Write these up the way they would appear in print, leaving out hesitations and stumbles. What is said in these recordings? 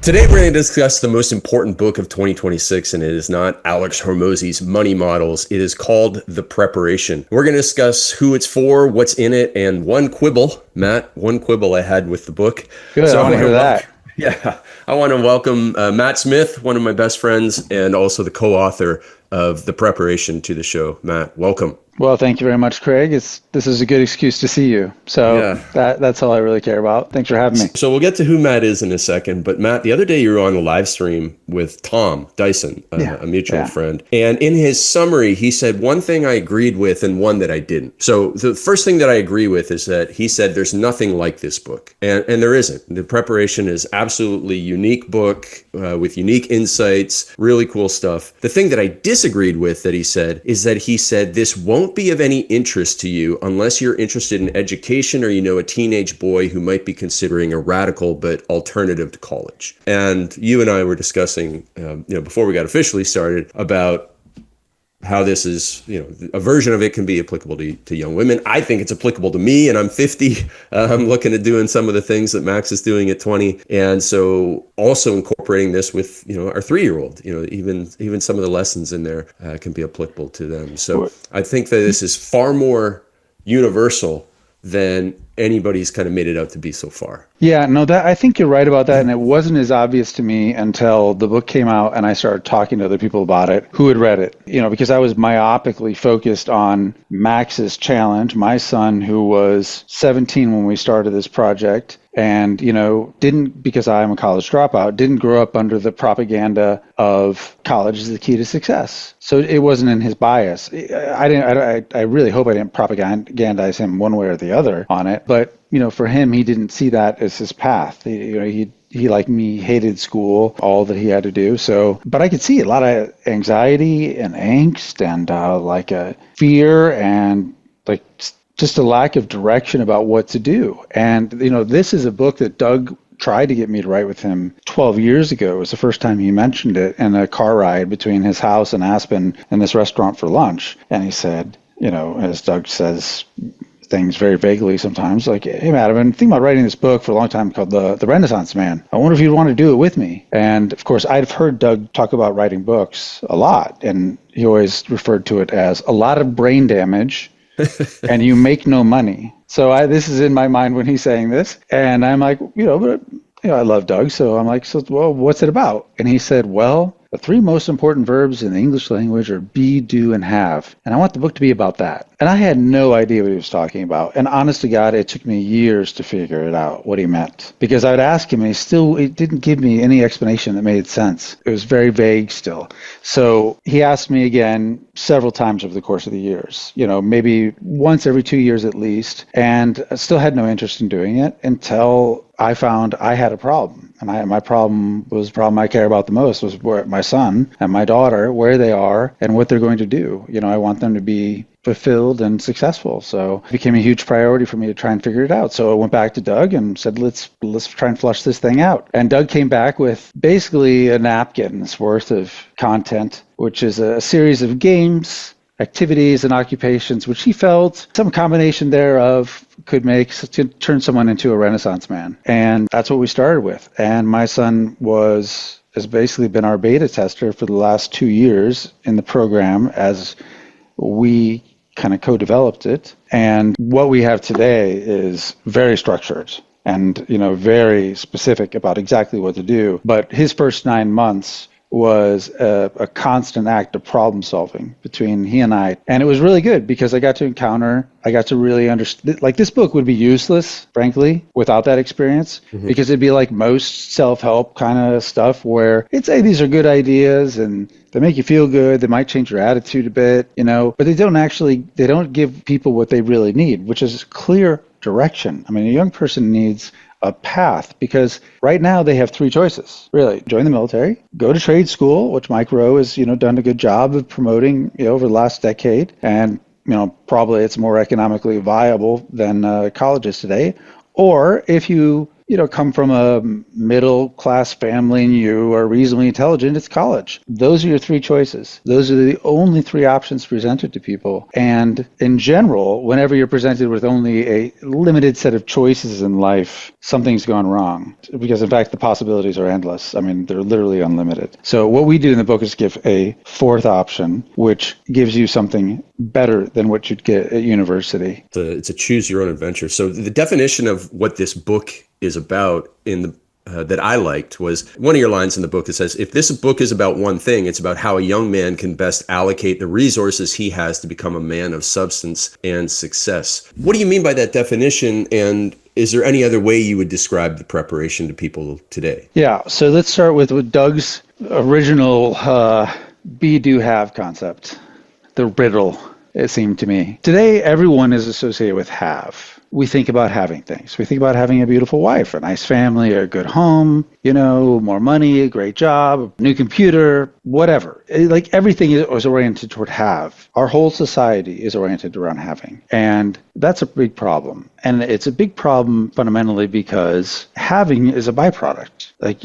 Today, we're going to discuss the most important book of 2026, and it is not Alex Hormozy's Money Models. It is called The Preparation. We're going to discuss who it's for, what's in it, and one quibble I had with the book. Good, so I want to hear that. Yeah, I want to welcome Matt Smith, one of my best friends, and also the co-author of The Preparation to the show. Matt, welcome. Well, thank you very much, Craig. This is a good excuse to see you. So that's all I really care about. Thanks for having me. So we'll get to who Matt is in a second. But Matt, the other day you were on a live stream with Tom Dyson, a mutual friend. And in his summary, he said one thing I agreed with and one that I didn't. So the first thing that I agree with is that he said there's nothing like this book. And there isn't. The Preparation is absolutely unique book with unique insights, really cool stuff. The thing that I disagreed with that he said is that he said this won't be of any interest to you unless you're interested in education or you know a teenage boy who might be considering a radical but alternative to college. And you and I were discussing, before we got officially started, about how this is, a version of it can be applicable to young women. I think it's applicable to me, and I'm 50. I'm looking at doing some of the things that Max is doing at 20. And so also incorporating this with, our 3-year-old, even some of the lessons in there can be applicable to them. So I think that this is far more universal than anybody's kind of made it out to be so far. Yeah, no, I think you're right about that. And it wasn't as obvious to me until the book came out and I started talking to other people about it who had read it, because I was myopically focused on Max's challenge, my son, who was 17 when we started this project. And, didn't, because I'm a college dropout, didn't grow up under the propaganda of college is the key to success. So it wasn't in his bias. I really hope I didn't propagandize him one way or the other on it. But, for him, he didn't see that as his path. He like me, hated school, all that he had to do. So, but I could see a lot of anxiety and angst and like a fear and like just a lack of direction about what to do. And, this is a book that Doug tried to get me to write with him 12 years ago. It was the first time he mentioned it in a car ride between his house and Aspen and this restaurant for lunch. And he said, as Doug says things very vaguely sometimes, like, hey, Matt, I've been thinking about writing this book for a long time called The Renaissance Man. I wonder if you'd want to do it with me. And of course, I've heard Doug talk about writing books a lot. And he always referred to it as a lot of brain damage and you make no money. So this is in my mind when he's saying this. And I'm like, I love Doug. So I'm like, well, what's it about? And he said, well, the 3 most important verbs in the English language are be, do, and have. And I want the book to be about that. And I had no idea what he was talking about. And honest to God, it took me years to figure it out, what he meant. Because I would ask him, and he didn't give me any explanation that made sense. It was very vague still. So he asked me again several times over the course of the years, maybe once every 2 years at least. And I still had no interest in doing it until I found I had a problem. And my problem was the problem I care about the most was where my son and my daughter, where they are and what they're going to do. I want them to be fulfilled and successful. So it became a huge priority for me to try and figure it out. So I went back to Doug and said, let's try and flush this thing out. And Doug came back with basically a napkin's worth of content, which is a series of games, activities, and occupations, which he felt some combination thereof could turn someone into a Renaissance man. And that's what we started with. And my son has basically been our beta tester for the last 2 years in the program as we kind of co-developed it. And what we have today is very structured and, very specific about exactly what to do. But his first 9 months was a constant act of problem solving between he and I. And it was really good because I got to really understand, like this book would be useless, frankly, without that experience, because it'd be like most self-help kind of stuff where it's, hey, these are good ideas and they make you feel good. They might change your attitude a bit, but they don't give people what they really need, which is clear direction. I mean, a young person needs a path because right now they have 3 choices, really. Join the military, go to trade school, which Mike Rowe has, done a good job of promoting, over the last decade. And, probably it's more economically viable than colleges today. Or if you come from a middle class family and you are reasonably intelligent, it's college. Those are your three choices. Those are the only three options presented to people. And in general, whenever you're presented with only a limited set of choices in life, something's gone wrong. Because in fact, the possibilities are endless. I mean, they're literally unlimited. So what we do in the book is give a fourth option, which gives you something better than what you'd get at university. It's a choose your own adventure. So the definition of what this book is about in the that I liked was one of your lines in the book that says, if this book is about one thing, it's about how a young man can best allocate the resources he has to become a man of substance and success. What do you mean by that definition? And is there any other way you would describe the preparation to people today? Yeah, so let's start with Doug's original be, do, have concept, the riddle, it seemed to me. Today, everyone is associated with have. We think about having things. We think about having a beautiful wife, a nice family, a good home, more money, a great job, a new computer, whatever. Like everything is oriented toward have. Our whole society is oriented around having. And that's a big problem. And it's a big problem fundamentally because having is a byproduct. Like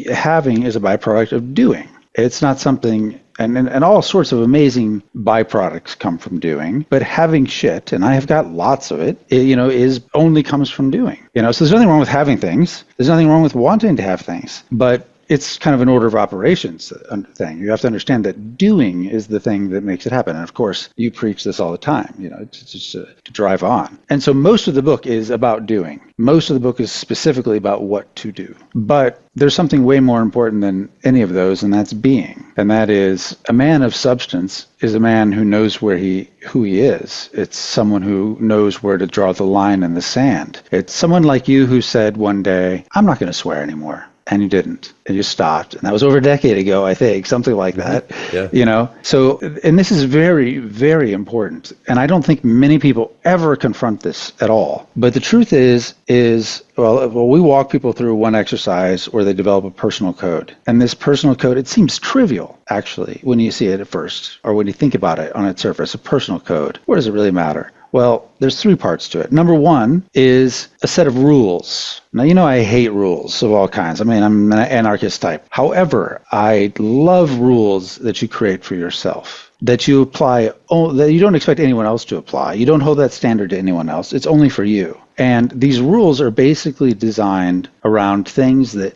having is a byproduct of doing. It's not something, and all sorts of amazing byproducts come from doing, but having shit, and I have got lots of it, is only comes from doing. So there's nothing wrong with having things. There's nothing wrong with wanting to have things, but it's kind of an order of operations thing. You have to understand that doing is the thing that makes it happen. And of course, you preach this all the time, to drive on. And so most of the book is about doing. Most of the book is specifically about what to do. But there's something way more important than any of those, and that's being. And that is, a man of substance is a man who knows who he is. It's someone who knows where to draw the line in the sand. It's someone like you who said one day, I'm not going to swear anymore. And you didn't, and you stopped. And that was over a decade ago, I think, something like that. Yeah. So, and this is very, very important. And I don't think many people ever confront this at all. But the truth is we walk people through one exercise where they develop a personal code. And this personal code, it seems trivial, actually, when you see it at first, or when you think about it on its surface, a personal code. What does it really matter? Well, there's three parts to it. Number one is a set of rules. Now, I hate rules of all kinds. I mean, I'm an anarchist type. However, I love rules that you create for yourself, that you apply, that you don't expect anyone else to apply. You don't hold that standard to anyone else. It's only for you. And these rules are basically designed around things that,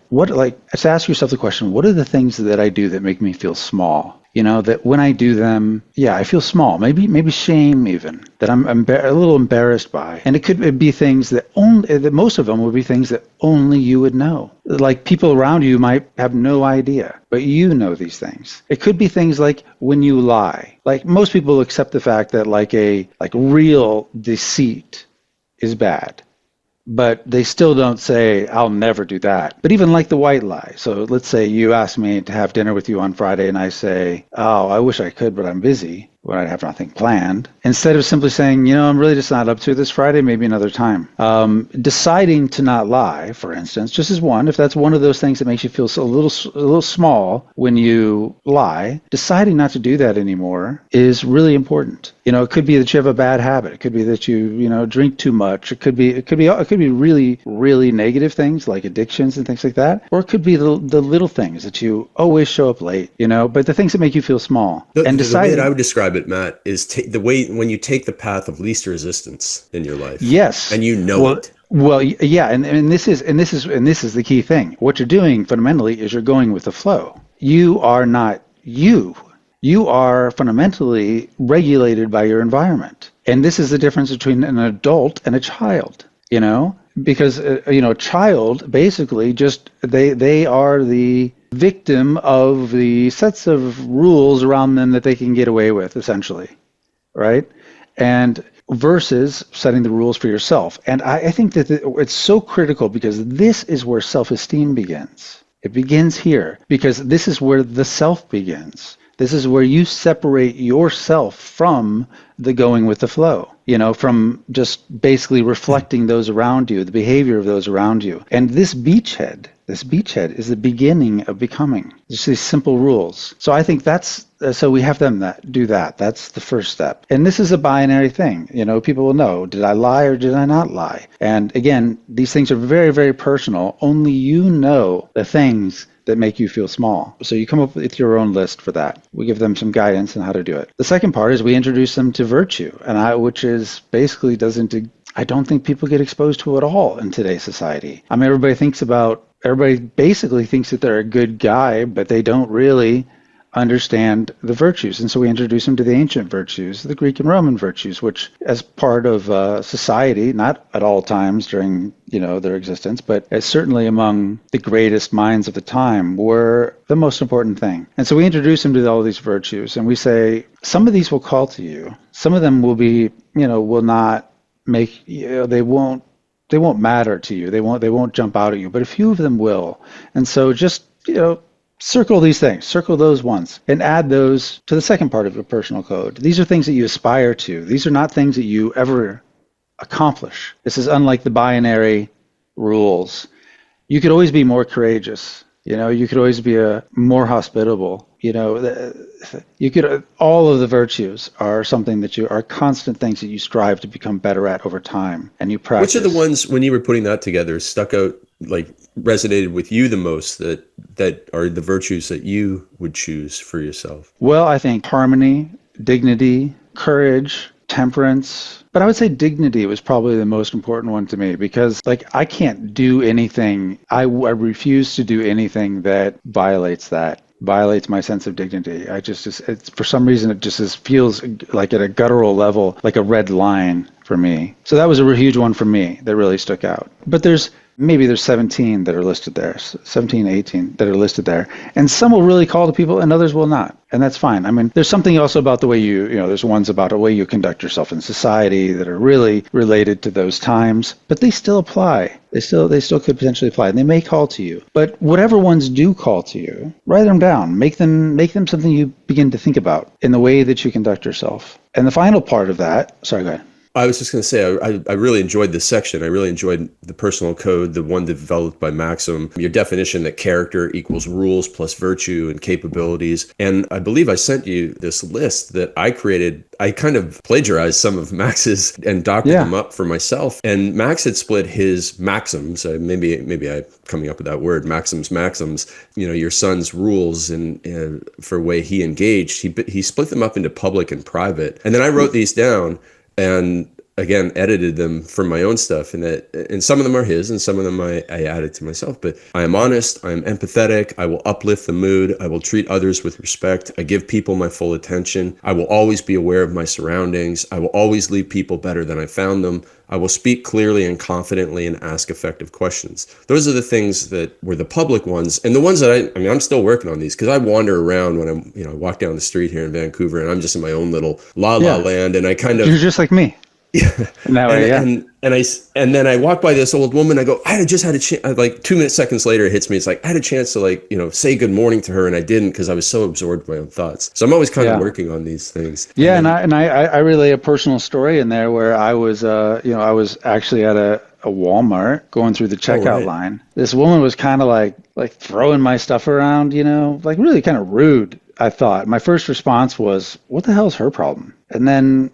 just ask yourself the question, what are the things that I do that make me feel small? That when I do them, I feel small, maybe shame even, that I'm a little embarrassed by. And it could be things that most of them would be things that only you would know. Like people around you might have no idea, but you know these things. It could be things like when you lie. Like most people accept the fact that like real deceit is bad. But they still don't say, I'll never do that. But even like the white lie. So let's say you ask me to have dinner with you on Friday and I say, oh, I wish I could, but I'm busy, when I have nothing planned. Instead of simply saying, I'm really just not up to this Friday, maybe another time. Deciding to not lie, for instance, just as one, if that's one of those things that makes you feel a little small when you lie, deciding not to do that anymore is really important. It could be that you have a bad habit. It could be that you drink too much. It could be really, really negative things like addictions and things like that. Or it could be the little things that you always show up late, but the things that make you feel small. The way that I would describe it, Matt, is the way when you take the path of least resistance in your life. Yes. And it. Well, yeah, and this is the key thing. What you're doing fundamentally is you're going with the flow. You are not you. You are fundamentally regulated by your environment. And this is the difference between an adult and a child, because a child basically just they are the victim of the sets of rules around them that they can get away with, essentially, right? And versus setting the rules for yourself. And I think that it's so critical because this is where self-esteem begins. It begins here because this is where the self begins. This is where you separate yourself from the going with the flow, from just basically reflecting those around you, the behavior of those around you. And this beachhead is the beginning of becoming. Just these simple rules. So I think so we have them do that. That's the first step. And this is a binary thing. People will know, did I lie or did I not lie? And again, these things are very, very personal. Only you know the things that make you feel small. So you come up with your own list for that. We give them some guidance on how to do it. The second part is we introduce them to virtue, which is basically I don't think people get exposed to it at all in today's society. I mean, everybody basically thinks that they're a good guy, but they don't really understand the virtues. And so we introduce them to the ancient virtues, the Greek and Roman virtues, which as part of society, not at all times during their existence, but as certainly among the greatest minds of the time, were the most important thing. And so we introduce them to all these virtues, and we say, some of these will call to you. Some of them will be, will not make, they won't matter to you. They won't jump out at you, but a few of them will. And so just, circle these things, circle those ones, and add those to the second part of your personal code. These are things that you aspire to. These are not things that you ever accomplish. This is unlike the binary rules. You could always be more courageous. You could always be more hospitable. All of the virtues are something that are constant things that you strive to become better at over time, and you practice. Which of the ones, when you were putting that together, stuck out, resonated with you the most, that are the virtues that you would choose for yourself? Well, I think harmony, dignity, courage, temperance. But I would say dignity was probably the most important one to me, because I can't do anything. I refuse to do anything that violates my sense of dignity. It's, for some reason, it just feels like at a guttural level, like a red line for me. So that was a huge one for me that really stuck out. But there's 17 that are listed there, 17, 18 that are listed there. And some will really call to people and others will not. And that's fine. I mean, there's something also about the way there's ones about the way you conduct yourself in society that are really related to those times, but they still apply. They still could potentially apply, and they may call to you. But whatever ones do call to you, write them down. Make them something you begin to think about in the way that you conduct yourself. And the final part of that, sorry, go ahead. I was just going to say, I really enjoyed this section. I really enjoyed the personal code, the one developed by Maxim, your definition that character equals rules plus virtue and capabilities. And I believe I sent you this list that I created. I kind of plagiarized some of Max's and doctored them up for myself. And Max had split his maxims. Maybe I'm coming up with that word, maxims, your son's rules and for way he engaged. He split them up into public and private. And then I wrote these down and again edited them for my own stuff, and some of them are his and some of them I added to myself. But I am honest, I am empathetic, I will uplift the mood, I will treat others with respect, I give people my full attention, I will always be aware of my surroundings, I will always leave people better than I found them, I will speak clearly and confidently and ask effective questions. Those are the things that were the public ones, and the ones that I'm still working on these, because I wander around when I walk down the street here in Vancouver, and I'm just in my own little la land, and I kind of... You're just like me. Yeah. That way, and then I walk by this old woman. I go, I just had a chance. 2 seconds later, it hits me. It's like I had a chance to say good morning to her, and I didn't because I was so absorbed in my own thoughts. So I'm always kind of working on these things. Yeah, and I relay a personal story in there where I was actually at a Walmart going through the checkout line. This woman was kind of like throwing my stuff around, really kind of rude. I thought my first response was, "What the hell is her problem?" And then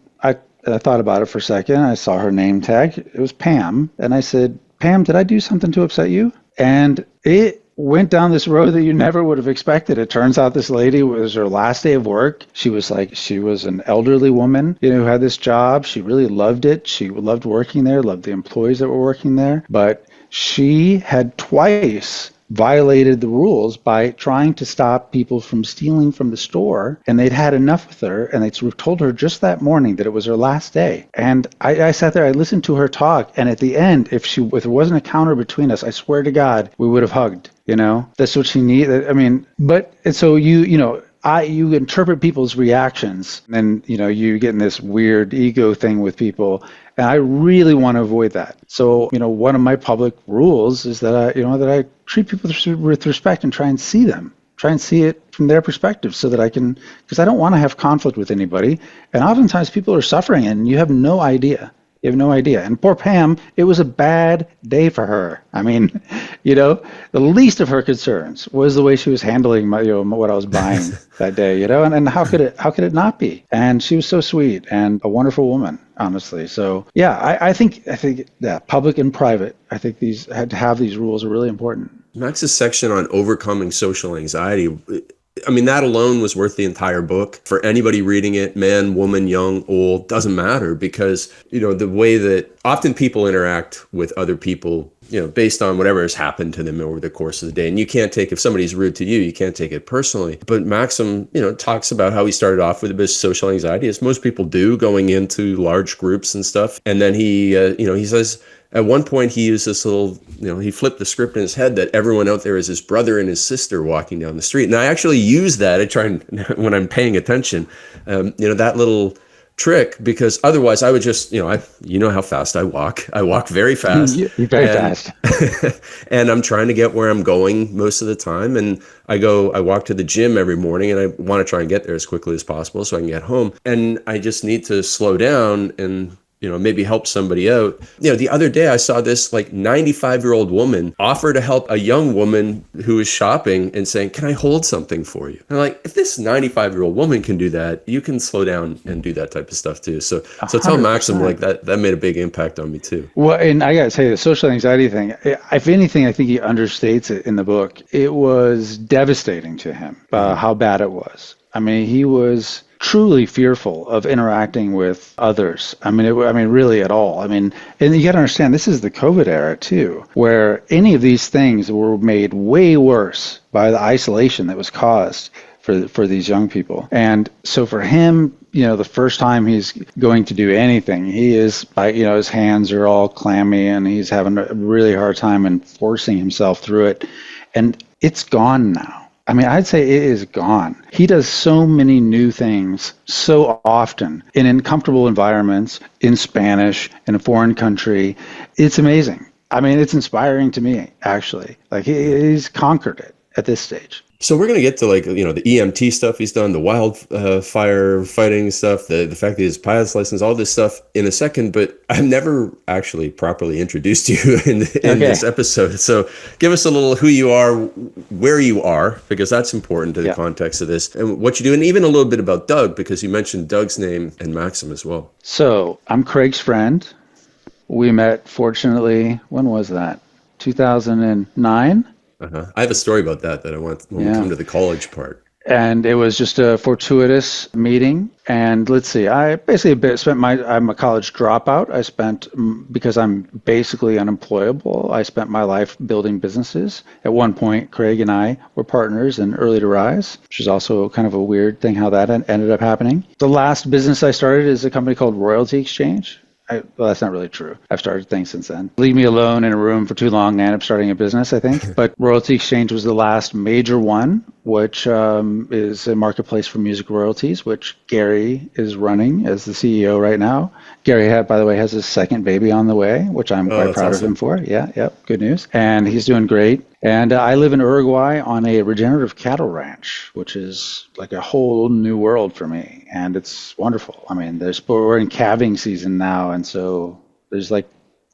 I thought about it for a second. I saw her name tag. It was Pam. And I said, "Pam, did I do something to upset you?" And it went down this road that you never would have expected. It turns out this lady, it was her last day of work. She was an elderly woman, who had this job. She really loved it. She loved working there, loved the employees that were working there. But she had twice violated the rules by trying to stop people from stealing from the store, and they'd had enough with her, and they told her just that morning that it was her last day. And I sat there, I listened to her talk, and at the end, if there wasn't a counter between us, I swear to God, we would have hugged. That's what she needed. And so you interpret people's reactions, and you get in this weird ego thing with people, and I really want to avoid that. So one of my public rules is that I treat people with respect and try and see them try and see it from their perspective so that because I don't want to have conflict with anybody. And oftentimes people are suffering and you have no idea. You have no idea. And poor Pam, it was a bad day for her. I mean, the least of her concerns was the way she was handling what I was buying that day, and how could it not be? And she was so sweet and a wonderful woman, honestly. So yeah, I think public and private, I think to have these rules are really important. Max's section on overcoming social anxiety, I mean, that alone was worth the entire book. For anybody reading it, man, woman, young, old, doesn't matter, because, the way that often people interact with other people, based on whatever has happened to them over the course of the day. And you can't take, if somebody's rude to you, you can't take it personally. But Maxim, talks about how he started off with a bit of social anxiety, as most people do, going into large groups and stuff. And then he says, at one point, he used this little, he flipped the script in his head that everyone out there is his brother and his sister walking down the street. And I actually use that. I try and, when I'm paying attention, that little trick, because otherwise I would just, how fast I walk. I walk very fast. You're very fast. And I'm trying to get where I'm going most of the time. And I walk to the gym every morning, and I want to try and get there as quickly as possible so I can get home. And I just need to slow down and maybe help somebody out. The other day I saw this 95-year-old woman offer to help a young woman who was shopping and saying, "Can I hold something for you?" And if this 95-year-old woman can do that, you can slow down and do that type of stuff too. So tell Maxim that made a big impact on me too. Well, and I gotta say, the social anxiety thing, if anything, I think he understates it in the book. It was devastating to him, how bad it was. I mean, he was truly fearful of interacting with others. I mean, really at all. I mean, and you got to understand, this is the COVID era too, where any of these things were made way worse by the isolation that was caused for these young people. And so for him, the first time he's going to do anything, he is, his hands are all clammy and he's having a really hard time and forcing himself through it. And it's gone now. I mean, I'd say it is gone. He does so many new things so often in uncomfortable environments, in Spanish, in a foreign country. It's amazing. I mean, it's inspiring to me, actually. He's conquered it at this stage. So we're going to get to the EMT stuff he's done, the wildfire fighting stuff, the fact that he has pilot's license, all this stuff in a second, but I've never actually properly introduced you in this episode. So give us a little who you are, where you are, because that's important to the context of this, and what you do, and even a little bit about Doug, because you mentioned Doug's name and Maxim as well. So I'm Craig's friend. We met, fortunately, when was that? 2009? I have a story about that I want when we come to the college part. And it was just a fortuitous meeting. And let's see, I basically I'm a college dropout. Because I'm basically unemployable, I spent my life building businesses. At one point, Craig and I were partners in Early to Rise, which is also kind of a weird thing how that ended up happening. The last business I started is a company called Royalty Exchange. Well, that's not really true. I've started things since then. Leave me alone in a room for too long, I ended up starting a business, I think. But Royalty Exchange was the last major one, which is a marketplace for music royalties, which Gary is running as the CEO right now. Gary, by the way, has his second baby on the way, which I'm quite proud of him for. Good news. And he's doing great. And I live in Uruguay on a regenerative cattle ranch, which is like a whole new world for me. And it's wonderful. I mean, we're in calving season now. And so there's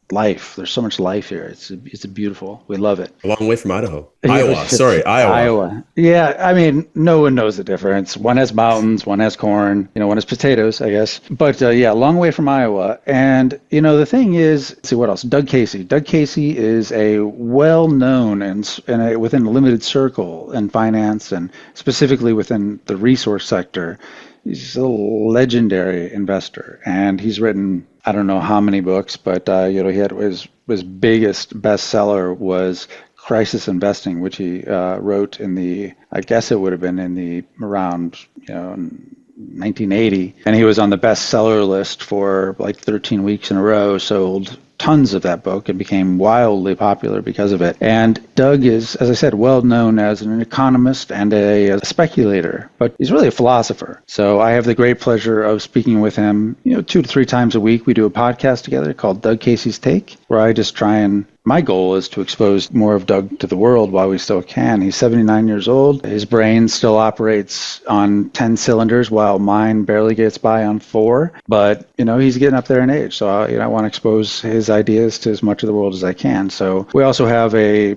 life. There's so much life here. It's beautiful. We love it. A long way from Idaho. Iowa. Yeah, I mean, no one knows the difference. One has mountains, one has corn, one has potatoes, I guess. But a long way from Iowa. And, the thing is, let's see what else. Doug Casey. Doug Casey is a well-known and within a limited circle in finance and specifically within the resource sector. He's a legendary investor, and he's written, I don't know how many books, but he had his biggest bestseller was Crisis Investing, which he wrote I guess it would have been around 1980, and he was on the bestseller list for 13 weeks in a row. Sold tons of that book and became wildly popular because of it. And Doug is, as I said, well known as an economist and a speculator, but he's really a philosopher. So I have the great pleasure of speaking with him, 2 to 3 times a week. We do a podcast together called Doug Casey's Take, where I just try and my goal is to expose more of Doug to the world while we still can. He's 79 years old. His brain still operates on 10 cylinders while mine barely gets by on 4. But, he's getting up there in age. So, I want to expose his ideas to as much of the world as I can. So we also have a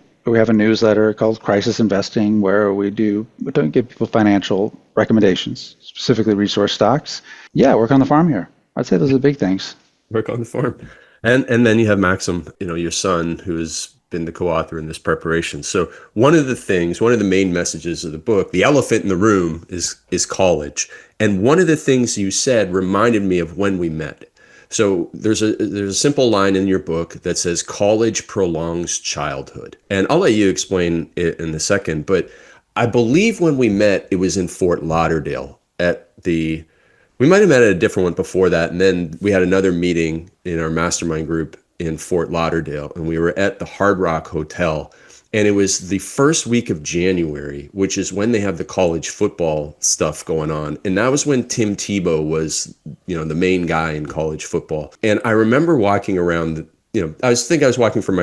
newsletter called Crisis Investing where we don't give people financial recommendations, specifically resource stocks. Yeah, work on the farm here. I'd say those are the big things. Work on the farm. And then you have Maxim, your son, who has been the co-author in this preparation. So one of the main messages of the book, the elephant in the room, is college. And one of the things you said reminded me of when we met. So there's a simple line in your book that says college prolongs childhood. And I'll let you explain it in a second, but I believe when we met, it was in Fort Lauderdale we might have met at a different one before that. And then we had another meeting in our mastermind group in Fort Lauderdale, and we were at the Hard Rock Hotel. And it was the first week of January, which is when they have the college football stuff going on. And that was when Tim Tebow was, the main guy in college football. And I remember walking around I was walking from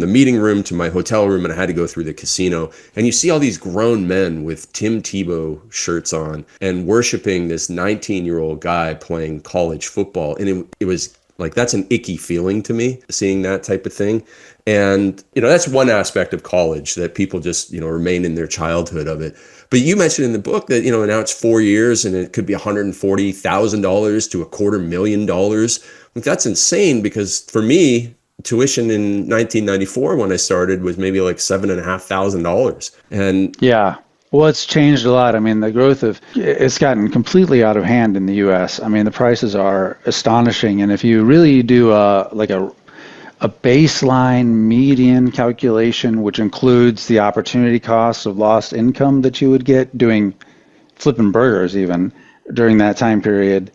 the meeting room to my hotel room, and I had to go through the casino. And you see all these grown men with Tim Tebow shirts on and worshiping this 19-year-old guy playing college football. And it was like, that's an icky feeling to me, seeing that type of thing. And, that's one aspect of college, that people just, remain in their childhood of it. But you mentioned in the book that, now it's 4 years and it could be $140,000 to $250,000. Like, that's insane, because for me, tuition in 1994 when I started was maybe like $7,500. And yeah. Well, it's changed a lot. I mean, the growth it's gotten completely out of hand in the U.S. I mean, the prices are astonishing. And if you really do a baseline median calculation, which includes the opportunity costs of lost income that you would get doing flipping burgers even during that time period,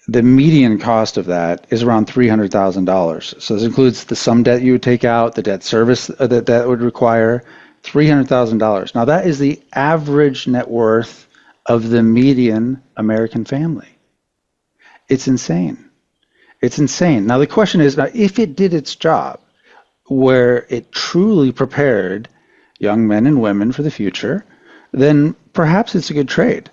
the median cost of that is around $300,000. So this includes the sum debt you would take out, the debt service that would require, $300,000. Now that is the average net worth of the median American family. It's insane. It's insane. Now the question is, if it did its job, where it truly prepared young men and women for the future, then perhaps it's a good trade.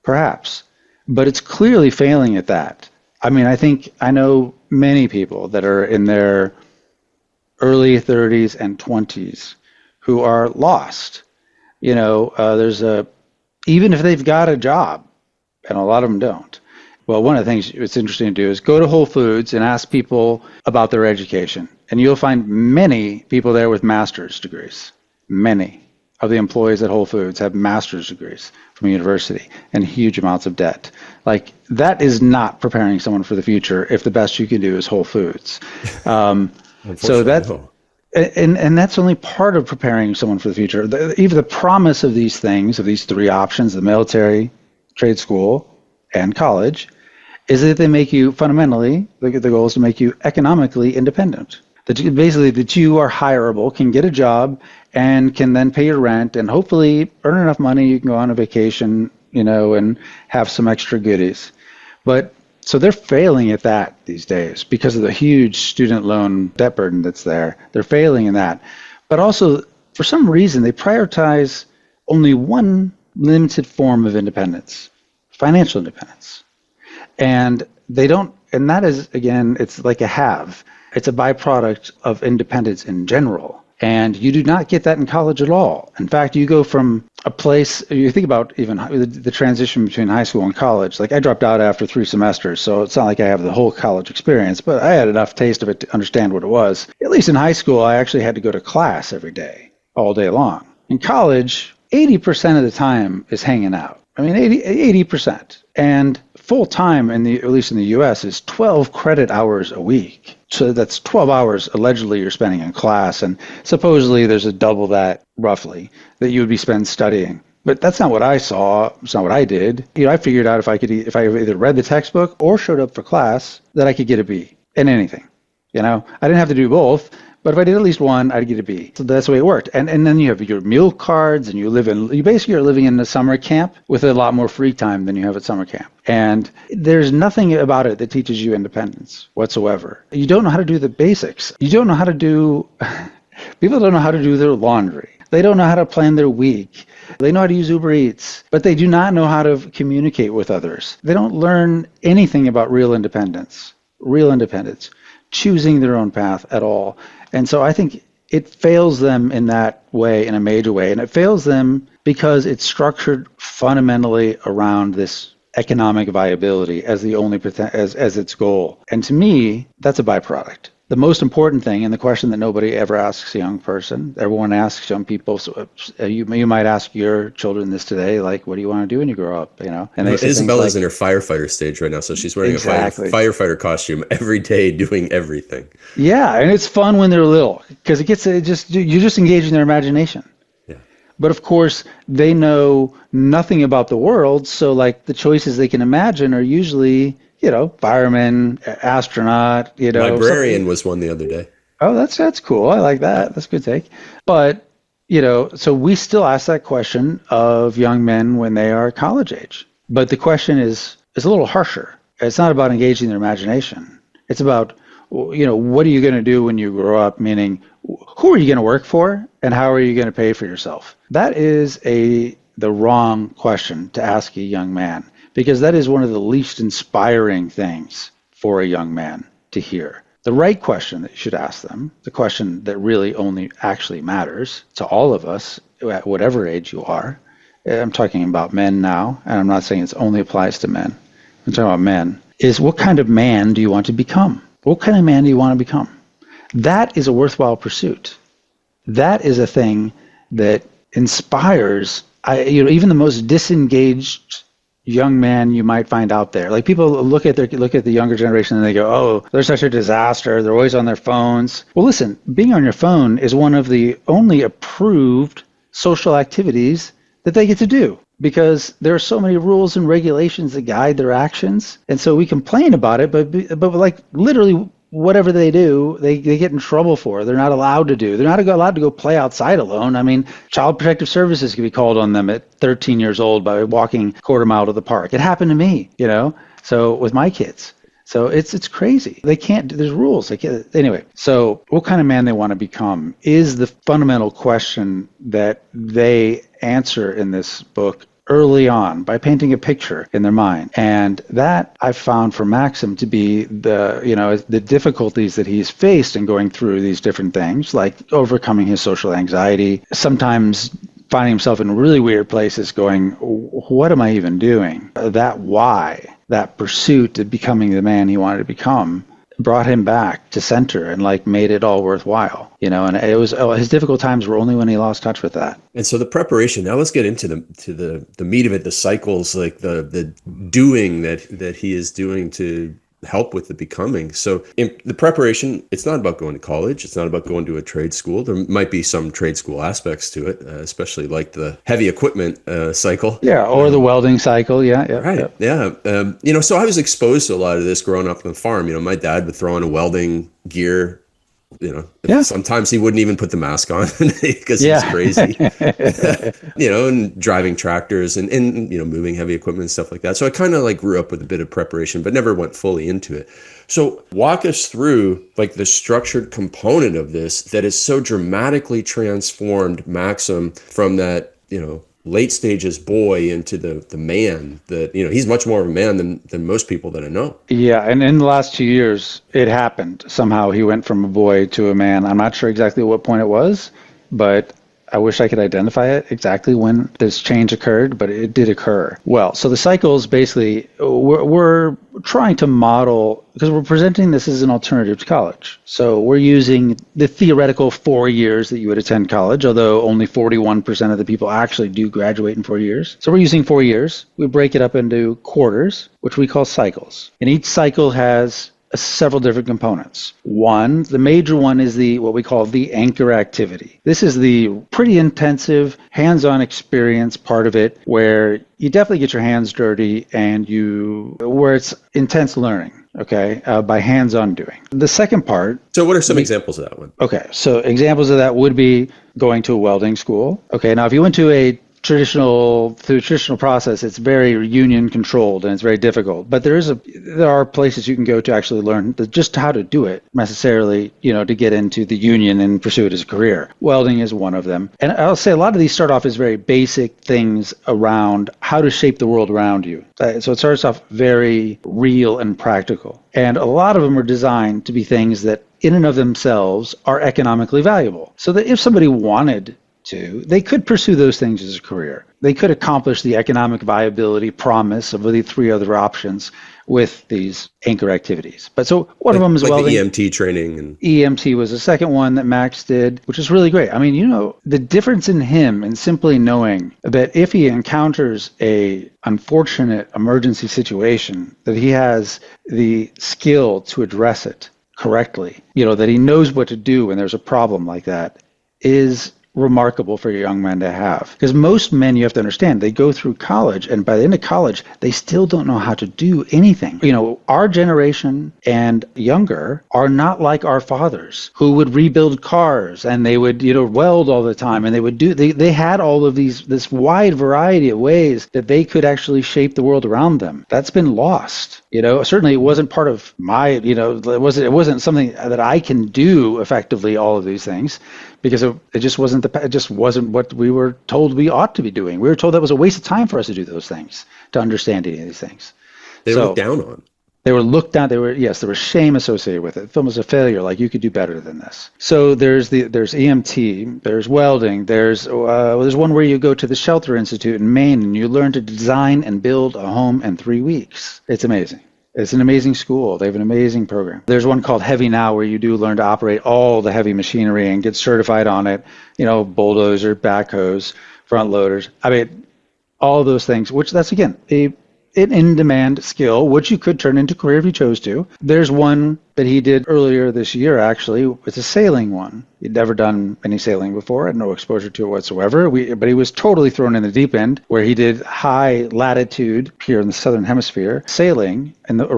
Perhaps. But it's clearly failing at that. I mean, I know many people that are in their early 30s and 20s who are lost. Even if they've got a job, and a lot of them don't. Well, one of the things it's interesting to do is go to Whole Foods and ask people about their education. And you'll find many people there with master's degrees. Many of the employees at Whole Foods have master's degrees from a university and huge amounts of debt. Like, that is not preparing someone for the future if the best you can do is Whole Foods. So that's, and that's only part of preparing someone for the future. Even the promise of these things, of these 3 options, the military, trade school, and college, is that they make you fundamentally, the goal is to make you economically independent. That you are hireable, can get a job, and can then pay your rent, and hopefully earn enough money you can go on a vacation, and have some extra goodies. But so they're failing at that these days because of the huge student loan debt burden that's there. They're failing in that. But also, for some reason, they prioritize only one limited form of independence, financial independence. And they don't, and that is, again, it's like a have. It's a byproduct of independence in general. And you do not get that in college at all. In fact, you go from a place, you think about even the transition between high school and college. Like, I dropped out after 3 semesters, so it's not like I have the whole college experience, but I had enough taste of it to understand what it was. At least in high school, I actually had to go to class every day, all day long. In college, 80% of the time is hanging out. I mean, 80%. And full time, at least in the U.S., is 12 credit hours a week. So that's 12 hours allegedly you're spending in class, and supposedly there's a double that, roughly, that you would be spent studying. But that's not what I saw. It's not what I did. I figured out if I either read the textbook or showed up for class, that I could get a B in anything. I didn't have to do both, But if I did at least one, I'd get a B. So that's the way it worked. And then you have your meal cards, and you basically are living in a summer camp with a lot more free time than you have at summer camp. And there's nothing about it that teaches you independence whatsoever. You don't know how to do the basics. You don't know how to do, people don't know how to do their laundry. They don't know how to plan their week. They know how to use Uber Eats, but they do not know how to communicate with others. They don't learn anything about real independence, choosing their own path at all. And so I think it fails them in that way, in a major way. And it fails them because it's structured fundamentally around this economic viability as the only as its goal. And to me, that's a byproduct. The most important thing, and the question that nobody ever asks a young person, everyone asks young people, so you might ask your children this today, like, what do you want to do when you grow up? And they say Isabella's in her firefighter stage right now, so she's wearing a firefighter costume every day, doing everything. Yeah, and it's fun when they're little because you're just engaging their imagination. Yeah. But of course, they know nothing about the world, so like the choices they can imagine are usually, fireman, astronaut, Librarian was one the other day. Oh, that's cool. I like that. That's a good take. But, so we still ask that question of young men when they are college age. But the question is a little harsher. It's not about engaging their imagination. It's about, what are you going to do when you grow up? Meaning, who are you going to work for and how are you going to pay for yourself? That is the wrong question to ask a young man, because that is one of the least inspiring things for a young man to hear. The right question that you should ask them, the question that really only actually matters to all of us at whatever age you are, I'm talking about men now, and I'm not saying it only applies to men, I'm talking about men, is what kind of man do you want to become? What kind of man do you want to become? That is a worthwhile pursuit. That is a thing that inspires, even the most disengaged young man you might find out there. Like people look at the younger generation and they go, oh, they're such a disaster. They're always on their phones. Well, listen, being on your phone is one of the only approved social activities that they get to do, because there are so many rules and regulations that guide their actions. And so we complain about it, but like literally whatever they do, they get in trouble for. They're not allowed to do. They're not allowed to go play outside alone. I mean, Child Protective Services can be called on them at 13 years old by walking a quarter mile to the park. It happened to me, so with my kids. So it's crazy. They can't, there's rules. They can't, anyway, so what kind of man they want to become is the fundamental question that they answer in this book early on by painting a picture in their mind. And that I found for Maxim to be the difficulties that he's faced in going through these different things, like overcoming his social anxiety, sometimes finding himself in really weird places going, what am I even doing? That why, that pursuit of becoming the man he wanted to become brought him back to center and made it all worthwhile, and it was, his difficult times were only when he lost touch with that. And so the preparation, now let's get into the meat of it, the cycles, like the doing that he is doing to help with the becoming. So in the preparation, it's not about going to college. It's not about going to a trade school. There might be some trade school aspects to it, especially like the heavy equipment cycle. Yeah, or the welding cycle. Yeah. Right. Yeah. So I was exposed to a lot of this growing up on the farm. My dad would throw in a welding gear. Sometimes he wouldn't even put the mask on because he's crazy, and driving tractors and moving heavy equipment and stuff like that. So I kind of grew up with a bit of preparation, but never went fully into it. So walk us through the structured component of this that has so dramatically transformed Maxim from that, late stages boy into the man that, he's much more of a man than most people that I know. Yeah. And in the last 2 years, it happened. Somehow he went from a boy to a man. I'm not sure exactly what point it was, but I wish I could identify it exactly when this change occurred, but it did occur. Well, so the cycles basically, we're trying to model, because we're presenting this as an alternative to college. So we're using the theoretical 4 years that you would attend college, although only 41% of the people actually do graduate in 4 years. So we're using 4 years. We break it up into quarters, which we call cycles. And each cycle has several different components. One, the major one is what we call the anchor activity. This is the pretty intensive hands-on experience part of it where you definitely get your hands dirty and where it's intense learning. okay, by hands-on doing. The second part. So what are some examples of that one? Okay, so examples of that would be going to a welding school. Okay, now if you went to a through traditional process, it's very union controlled and it's very difficult. But there are places you can go to actually learn just how to do it necessarily, to get into the union and pursue it as a career. Welding is one of them. And I'll say a lot of these start off as very basic things around how to shape the world around you. So it starts off very real and practical. And a lot of them are designed to be things that in and of themselves are economically valuable. So that if somebody wanted to, they could pursue those things as a career. They could accomplish the economic viability promise of the three other options with these anchor activities. But so one of them is welding. The EMT training. And EMT was the second one that Max did, which is really great. I mean, the difference in him in simply knowing that if he encounters a unfortunate emergency situation, that he has the skill to address it correctly, that he knows what to do when there's a problem like that, is remarkable for a young man to have. Because most men, you have to understand, they go through college, and by the end of college, they still don't know how to do anything. Our generation and younger are not like our fathers, who would rebuild cars and they would, weld all the time, and they had all of this wide variety of ways that they could actually shape the world around them. That's been lost. Certainly it wasn't part of my, it wasn't something that I can do effectively, all of these things, because it just wasn't what we were told we ought to be doing. We were told that was a waste of time for us to do those things, to understand any of these things. They were looked down on. They were looked down. There was shame associated with it. The film was a failure. Like, you could do better than this. So there's EMT, there's welding, there's one where you go to the Shelter Institute in Maine and you learn to design and build a home in 3 weeks. It's amazing. It's an amazing school. They have an amazing program. There's one called Heavy Now, where you do learn to operate all the heavy machinery and get certified on it. Bulldozer, backhoes, front loaders. I mean, all those things, which that's, again, an in-demand skill, which you could turn into a career if you chose to. There's one that he did earlier this year, actually. It's a sailing one. He'd never done any sailing before, had no exposure to it whatsoever. But he was totally thrown in the deep end, where he did high latitude here in the southern hemisphere, sailing in and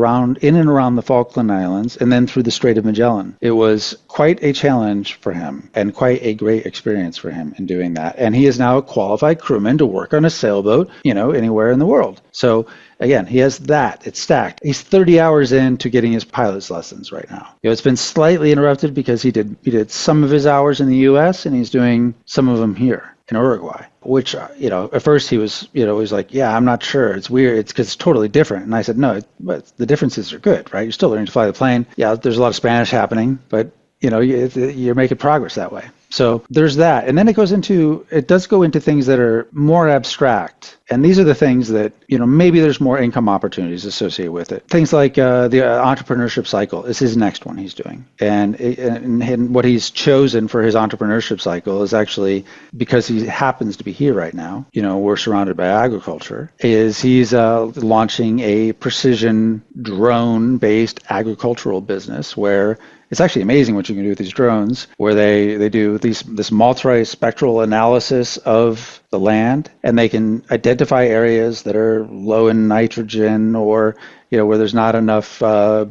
around the Falkland Islands, and then through the Strait of Magellan. It was quite a challenge for him, and quite a great experience for him in doing that. And he is now a qualified crewman to work on a sailboat, anywhere in the world. So again, he has that. It's stacked. He's 30 hours into getting his pilot's lessons right now. It's been slightly interrupted because he did some of his hours in the U.S. and he's doing some of them here in Uruguay, which, at first he was, he was like, yeah, I'm not sure. It's weird. It's because it's totally different. And I said, no, but the differences are good, right? You're still learning to fly the plane. Yeah, there's a lot of Spanish happening, but, you're making progress that way. So there's that. And then it does go into things that are more abstract. And these are the things that, maybe there's more income opportunities associated with it. Things like the entrepreneurship cycle is his next one he's doing. And what he's chosen for his entrepreneurship cycle is actually, because he happens to be here right now, we're surrounded by agriculture, is he's launching a precision drone-based agricultural business where it's actually amazing what you can do with these drones, where they do this multi-spectral analysis of the land, and they can identify areas that are low in nitrogen, or where there's not enough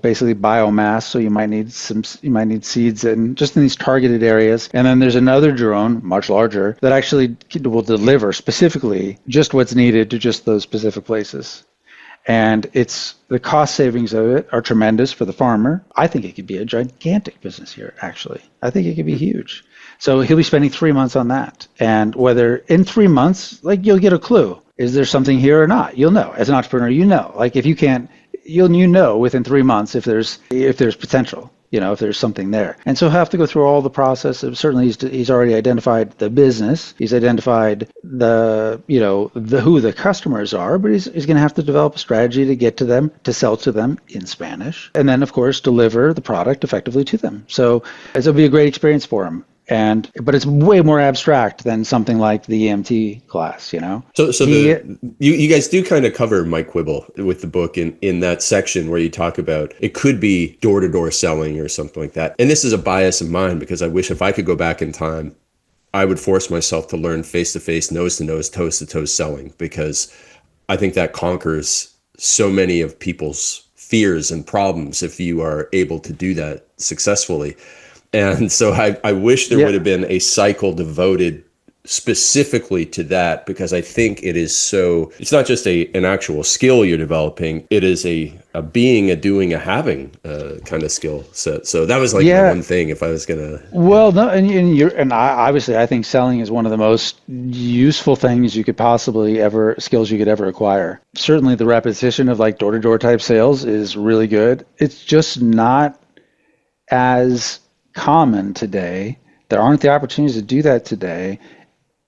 basically biomass, so you might need seeds in these targeted areas. And then there's another drone, much larger, that actually will deliver specifically just what's needed to just those specific places. And the cost savings of it are tremendous for the farmer. I think it could be a gigantic business here, actually. I think it could be huge. So he'll be spending 3 months on that. And whether in 3 months, you'll get a clue. Is there something here or not? You'll know. As an entrepreneur, if you can't, you'll within 3 months if there's potential. If there's something there. And so he'll have to go through all the process of, certainly he's already identified the business. He's identified who the customers are, but he's going to have to develop a strategy to get to them, to sell to them in Spanish, and then of course deliver the product effectively to them. So it'll be a great experience for him. But it's way more abstract than something like the EMT class, So you guys do kind of cover my quibble with the book in that section where you talk about it could be door-to-door selling or something like that. And this is a bias of mine, because I wish if I could go back in time, I would force myself to learn face-to-face, nose-to-nose, toes-to-toes selling, because I think that conquers so many of people's fears and problems if you are able to do that successfully. And so I wish there would have been a cycle devoted specifically to that, because I think it is so, it's not just an actual skill you're developing, it is a being, a doing, a having kind of skill set. So that was like my one thing if I was going to. Well, no, and obviously I think selling is one of the most useful things you could possibly skills you could ever acquire. Certainly the repetition of like door-to-door type sales is really good. It's just not as common today. There aren't the opportunities to do that today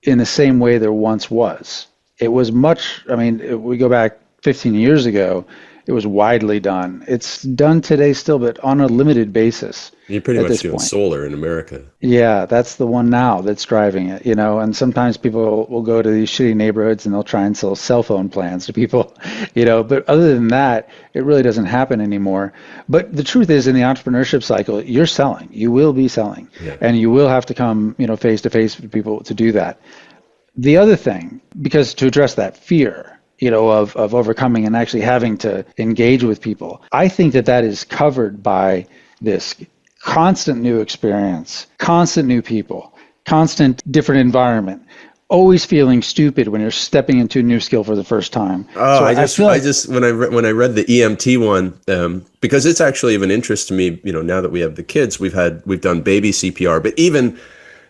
in the same way there once was. It was if we go back 15 years ago, it was widely done. It's done today still, but on a limited basis. You're pretty much doing solar in America. Yeah, that's the one now that's driving it, and sometimes people will go to these shitty neighborhoods and they'll try and sell cell phone plans to people, but other than that, it really doesn't happen anymore. But the truth is, in the entrepreneurship cycle, you're selling. You will be selling, and you will have to come, face to face with people to do that. The other thing, because to address that fear, of overcoming and actually having to engage with people, I think that is covered by this constant new experience, constant new people, constant different environment, always feeling stupid when you're stepping into a new skill for the first time. Oh, so I just when I read the EMT one, because it's actually of an interest to me, now that we have the kids, we've done baby CPR, but even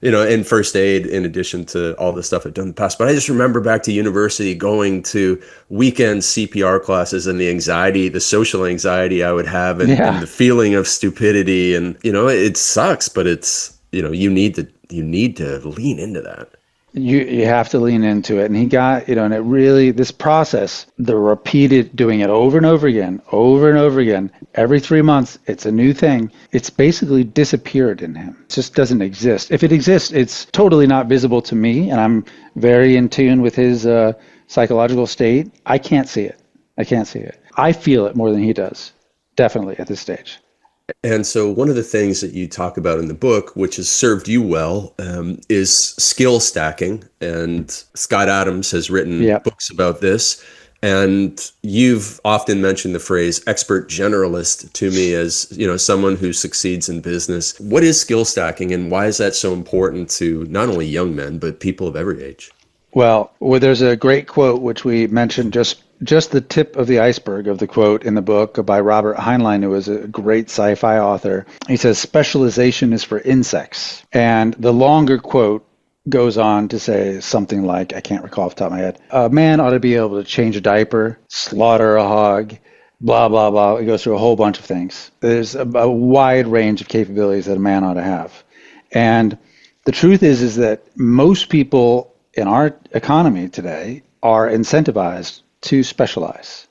in first aid, in addition to all the stuff I've done in the past. But I just remember back to university going to weekend CPR classes and the social anxiety I would have and the feeling of stupidity. And, it sucks, but it's, you need to lean into that. You have to lean into it. And he got, and it really, this process, the repeated doing it over and over again, every 3 months, it's a new thing. It's basically disappeared in him. It just doesn't exist. If it exists, it's totally not visible to me. And I'm very in tune with his psychological state. I can't see it. I feel it more than he does. Definitely at this stage. And so one of the things that you talk about in the book, which has served you well, is skill stacking. And Scott Adams has written books about this. And you've often mentioned the phrase expert generalist to me as, someone who succeeds in business. What is skill stacking, and why is that so important to not only young men, but people of every age? Well, there's a great quote, which we mentioned just the tip of the iceberg of the quote in the book by Robert Heinlein, who was a great sci-fi author. He says, specialization is for insects. And the longer quote goes on to say something like, I can't recall off the top of my head, a man ought to be able to change a diaper, slaughter a hog, blah, blah, blah. It goes through a whole bunch of things. There's a wide range of capabilities that a man ought to have. And the truth is that most people in our economy today are incentivized to specialize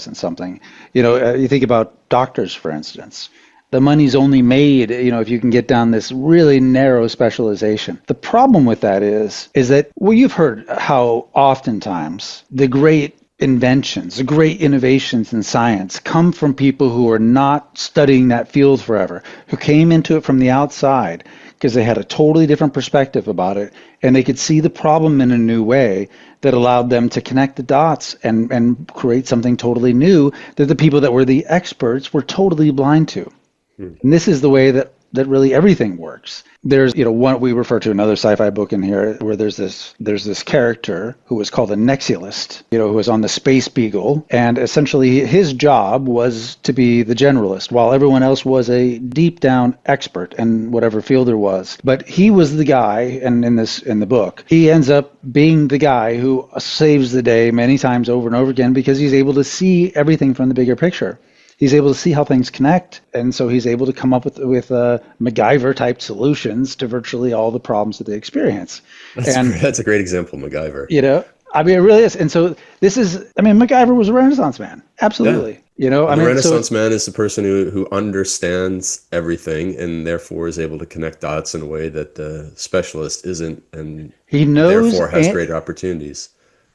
in something. You think about doctors, for instance. The money's only made, if you can get down this really narrow specialization. The problem with that is that, you've heard how oftentimes the great inventions, the great innovations in science come from people who are not studying that field forever, who came into it from the outside because they had a totally different perspective about it, and they could see the problem in a new way that allowed them to connect the dots and create something totally new that the people that were the experts were totally blind to. And this is the way that really everything works. There's, one, we refer to another sci-fi book in here where there's this character who was called a Nexialist, who was on the Space Beagle, and essentially his job was to be the generalist, while everyone else was a deep down expert in whatever field there was. But he was the guy, and in the book, he ends up being the guy who saves the day many times over and over again because he's able to see everything from the bigger picture. He's able to see how things connect, and so he's able to come up with MacGyver-type solutions to virtually all the problems that they experience. That's a great example, MacGyver. It really is. And so MacGyver was a Renaissance man. Absolutely. The Renaissance man is the person who understands everything and therefore is able to connect dots in a way that the specialist isn't, and he knows, therefore has greater opportunities.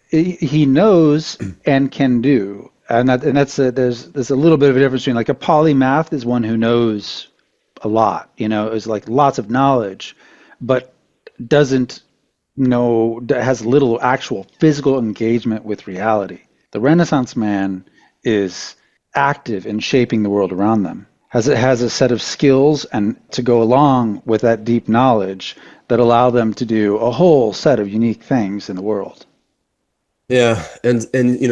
He knows and can do. And that's there's a little bit of a difference between, like, a polymath is one who knows a lot, is like lots of knowledge, but doesn't know, has little actual physical engagement with reality. The Renaissance man is active in shaping the world around them. It has a set of skills and to go along with that deep knowledge that allow them to do a whole set of unique things in the world. Yeah, and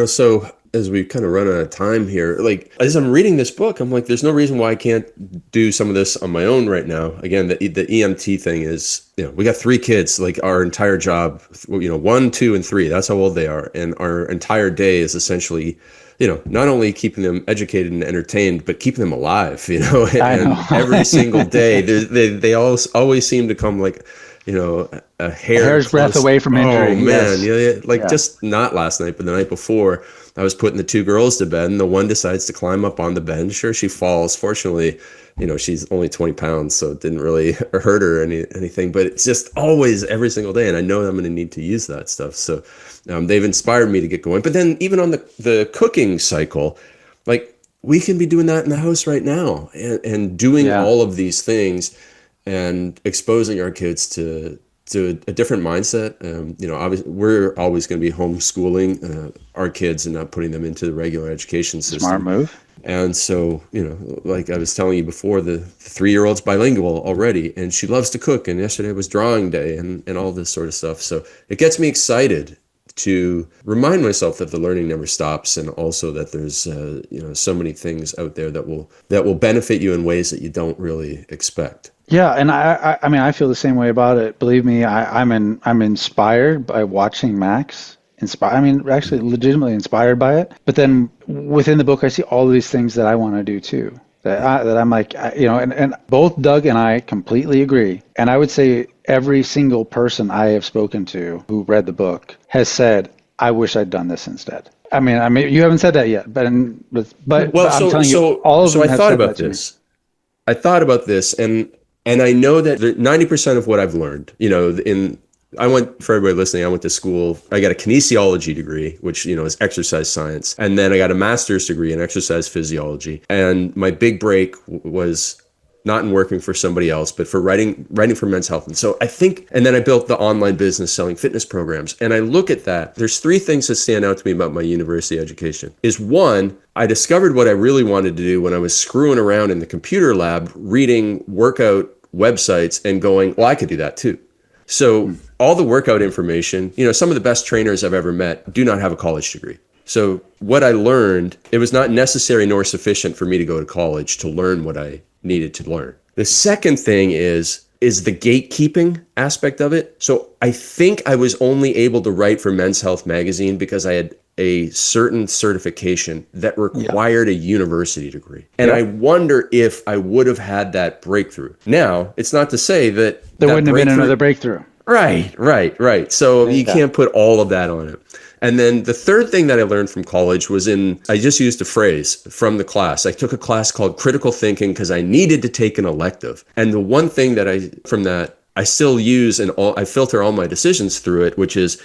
so as we kind of run out of time here, like as I'm reading this book, I'm like, there's no reason why I can't do some of this on my own right now. Again, the EMT thing is, we got 3 kids, like our entire job, 1, 2, and 3. That's how old they are, and our entire day is essentially, not only keeping them educated and entertained, but keeping them alive. And every single day, they always seem to come like, a hair's breadth away from injury. Oh man, yes. Just not last night, but the night before, I was putting the 2 girls to bed, and the one decides to climb up on the bed. And sure, she falls. Fortunately, she's only 20 pounds, so it didn't really hurt her or anything. But it's just always every single day, and I know I'm going to need to use that stuff. So they've inspired me to get going. But then even on the cooking cycle, like we can be doing that in the house right now, and doing all of these things and exposing our kids to a different mindset. Obviously, we're always going to be homeschooling our kids and not putting them into the regular education system. Smart move. And so, like I was telling you before, the 3-year-old's bilingual already, and she loves to cook. And yesterday was drawing day and all this sort of stuff. So it gets me excited to remind myself that the learning never stops, and also that there's so many things out there that will benefit you in ways that you don't really expect. Yeah, and I mean, I feel the same way about it. Believe me, I'm inspired by watching Max. Actually, legitimately inspired by it. But then within the book, I see all of these things that I want to do too. That I'm like, and both Doug and I completely agree. And I would say every single person I have spoken to who read the book has said, "I wish I'd done this instead." I mean, you haven't said that yet, but I'm telling you, all of them have said that to me. I thought about this, and I know that 90% of what I've learned, for everybody listening, I went to school, I got a kinesiology degree, which, is exercise science. And then I got a master's degree in exercise physiology. And my big break was not in working for somebody else, but for writing for Men's Health. And so and then I built the online business selling fitness programs. And I look at that, there's 3 things that stand out to me about my university education. Is 1, I discovered what I really wanted to do when I was screwing around in the computer lab, reading workout websites and going, well, I could do that too. So all the workout information, some of the best trainers I've ever met do not have a college degree. So what I learned, it was not necessary nor sufficient for me to go to college to learn what I needed to learn. The second thing is the gatekeeping aspect of it. So I think I was only able to write for Men's Health magazine because I had a certain certification that required a university degree. And I wonder if I would have had that breakthrough. Now, it's not to say that there wouldn't have been another breakthrough. Right. So you can't put all of that on it. And then the third thing that I learned from college was I just used a phrase from the class. I took a class called critical thinking because I needed to take an elective. And the one thing that I still use and I filter all my decisions through it, which is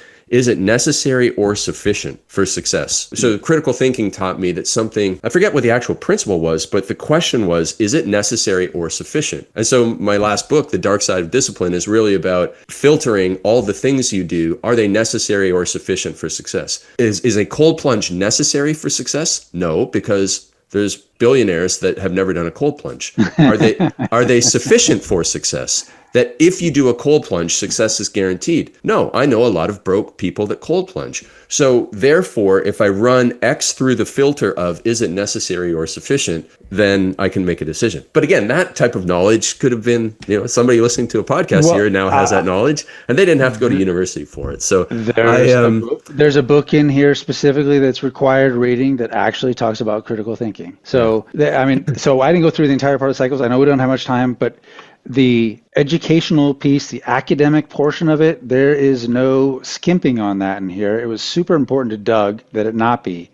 it necessary or sufficient for success? So critical thinking taught me that something, I forget what the actual principle was, but the question was, is it necessary or sufficient? And so my last book, The Dark Side of Discipline, is really about filtering all the things you do. Are they necessary or sufficient for success? Is a cold plunge necessary for success? No, because there's billionaires that have never done a cold plunge. Are they sufficient for success? That if you do a cold plunge, success is guaranteed. No, I know a lot of broke people that cold plunge. So therefore, if I run X through the filter of is it necessary or sufficient, then I can make a decision. But again, that type of knowledge could have been, somebody listening to a podcast here now has that knowledge, and they didn't have to go to university for it. So there's a book in here specifically that's required reading that actually talks about critical thinking. So I didn't go through the entire part of cycles. I know we don't have much time, but the educational piece, the academic portion of it, there is no skimping on that in here. It was super important to Doug that it not be.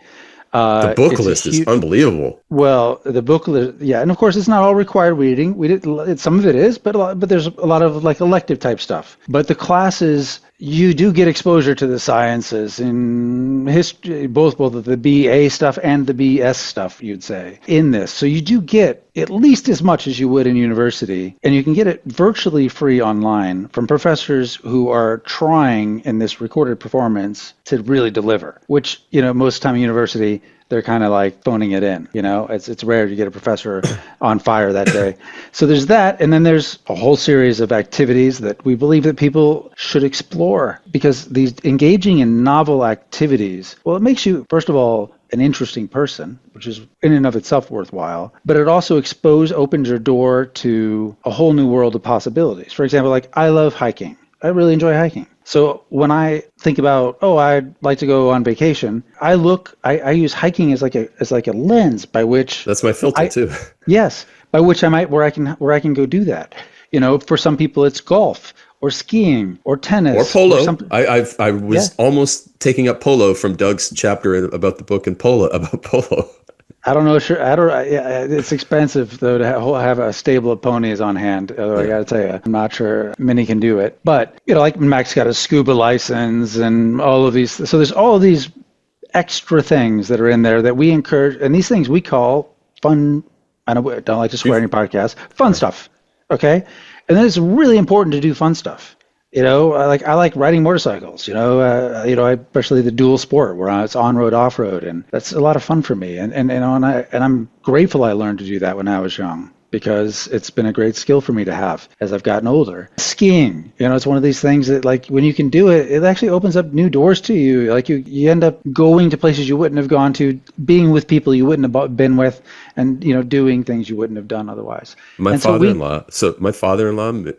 The book list is unbelievable. Well, the book list, and of course it's not all required reading. Some of it is, but there's a lot of like elective type stuff. But the classes, you do get exposure to the sciences in history, both of the BA stuff and the BS stuff, you'd say, in this. So you do get at least as much as you would in university, and you can get it virtually free online from professors who are trying in this recorded performance to really deliver, which, most of the time in university, they're kind of like phoning it in. It's rare to get a professor on fire that day. So there's that, and then there's a whole series of activities that we believe that people should explore, because these engaging in novel activities, well, it makes you, first of all, an interesting person, which is in and of itself worthwhile, but it also opens your door to a whole new world of possibilities. For example, like I love hiking. I really enjoy hiking. So when I think about, I'd like to go on vacation, I use hiking as like a lens by which that's my filter too. Yes, by which where I can go do that. For some people it's golf or skiing or tennis or polo. I was almost taking up polo from Doug's chapter about the book and about polo. I don't know. Sure, it's expensive though to have a stable of ponies on hand. Although I got to tell you, I'm not sure many can do it. But like Max got a scuba license and all of these. So there's all of these extra things that are in there that we encourage, and these things we call fun. I don't like to swear in your podcast. Fun stuff, okay? And then it's really important to do fun stuff. I like riding motorcycles. Especially the dual sport where it's on road, off road, and that's a lot of fun for me. And I'm grateful I learned to do that when I was young, because it's been a great skill for me to have as I've gotten older. Skiing, it's one of these things that, like, when you can do it, it actually opens up new doors to you. Like you end up going to places you wouldn't have gone to, being with people you wouldn't have been with, and doing things you wouldn't have done otherwise. My father-in-law,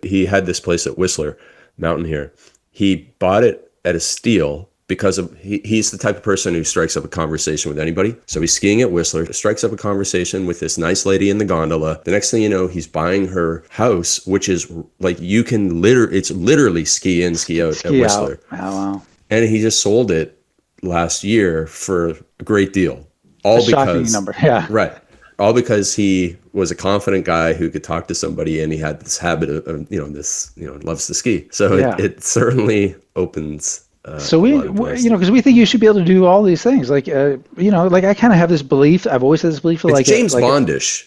he had this place at Whistler Mountain here. He bought it at a steal because he's the type of person who strikes up a conversation with anybody. So he's skiing at Whistler, strikes up a conversation with this nice lady in the gondola. The next thing you know, he's buying her house, which is like it's literally ski in, ski out at Whistler. Oh, wow. And he just sold it last year for a great deal. Shocking number. Yeah. Right. All because he was a confident guy who could talk to somebody, and he had this habit of loves to ski. So it certainly opens. So because we think you should be able to do all these things, like I kind of have this belief. I've always had this belief, it's James Bondish,